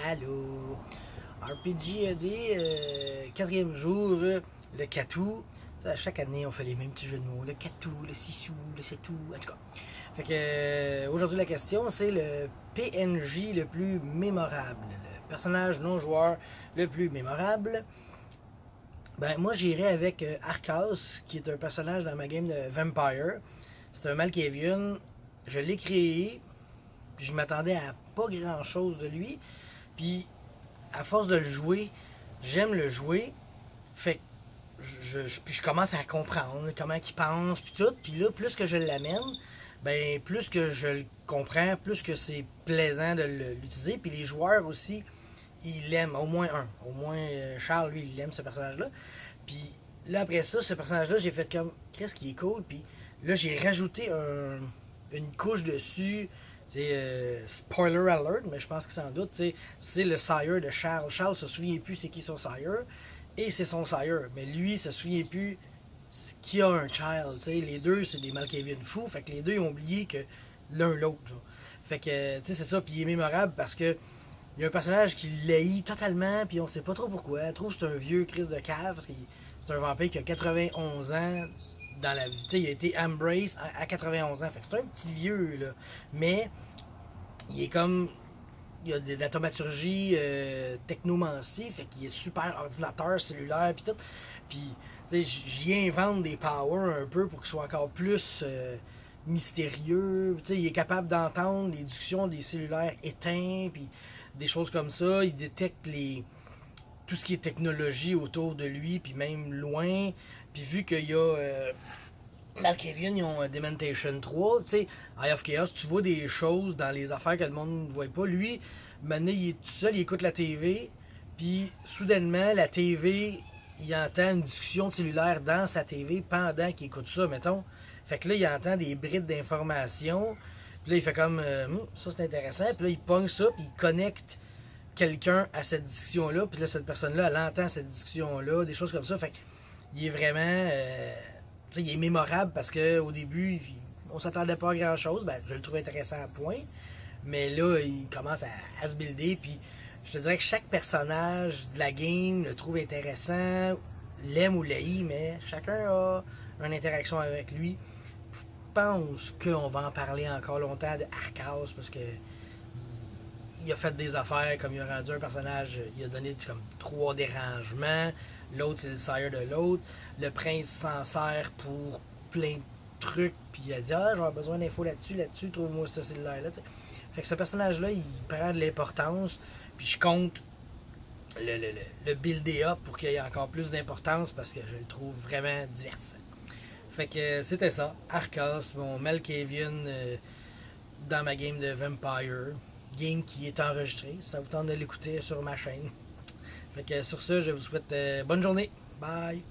Allô. RPG quatrième jour, le Catou. Chaque année, on fait les mêmes petits jeux de mots. Le Catou, le Sissou, le Setou, en tout cas. Fait que aujourd'hui, la question, c'est le PNJ le plus mémorable. Le personnage non joueur le plus mémorable. Ben, moi, j'irais avec Arcas, qui est un personnage dans ma game de Vampire. C'est un Malkavian. Je l'ai créé. Je m'attendais à pas grand chose de lui. Puis, à force de le jouer, j'aime le jouer. Fait que puis je commence à comprendre comment il pense, puis tout. Puis là, plus que je l'amène, ben plus que je le comprends, plus que c'est plaisant de l'utiliser. Puis les joueurs aussi, ils l'aiment, au moins un. Au moins, Charles, lui, il aime ce personnage-là. Puis là, après ça, ce personnage-là, j'ai fait comme, qu'est-ce qui est cool. Puis là, j'ai rajouté une couche dessus. Spoiler alert, mais je pense que sans doute, c'est le sire de Charles. Charles se souvient plus c'est qui son sire, et c'est son sire. Mais lui, se souvient plus qui a un child. Les deux, c'est des Malkavian fous, fait que les deux, ils ont oublié que l'un l'autre. Genre. Fait que, c'est ça, puis il est mémorable parce que il y a un personnage qui l'haït totalement, puis on sait pas trop pourquoi. Elle trouve que c'est un vieux Chris de cave, parce que c'est un vampire qui a 91 ans dans la vie. Il a été embrace à 91 ans, fait que c'est un petit vieux, là. Mais, il est comme. Il y a de la thaumaturgie technomancie, fait qu'il est super ordinateur, cellulaire, puis tout. Puis, j'y invente des powers un peu pour qu'il soit encore plus mystérieux. Il est capable d'entendre les discussions des cellulaires éteints, puis des choses comme ça. Il détecte tout ce qui est technologie autour de lui, puis même loin. Puis vu qu'il y a Malkavian, ils ont Dementation 3, tu sais, Eye of Chaos, tu vois des choses dans les affaires que le monde ne voit pas. Lui, maintenant, il est tout seul, il écoute la TV, puis soudainement, la TV, il entend une discussion cellulaire dans sa TV pendant qu'il écoute ça, mettons. Fait que là, il entend des brides d'informations, puis là, il fait comme, ça c'est intéressant, puis là, il pogne ça, puis il connecte quelqu'un à cette discussion-là, puis là, cette personne-là, elle entend cette discussion-là, des choses comme ça. Fait qu'il est vraiment. Il est mémorable parce qu'au début, on s'attendait pas à grand chose. Ben, je le trouve intéressant à point. Mais là, il commence à se builder. Puis je te dirais que chaque personnage de la game le trouve intéressant, l'aime ou l'haït, mais chacun a une interaction avec lui. Je pense qu'on va en parler encore longtemps de Arcas parce que il a fait des affaires comme il a rendu un personnage, il a donné comme 3 dérangements. L'autre, c'est le sire de l'autre. Le prince s'en sert pour plein de trucs. Puis il a dit, j'aurais besoin d'infos là-dessus, trouve-moi ce cellulaire-là. T'sais. Fait que ce personnage-là, il prend de l'importance. Puis je compte le builder up pour qu'il y ait encore plus d'importance parce que je le trouve vraiment divertissant. Fait que c'était ça. Arcas, mon Malkavian dans ma game de Vampire. Game qui est enregistré. Ça vous tente de l'écouter sur ma chaîne. Fait que sur ce, je vous souhaite bonne journée. Bye!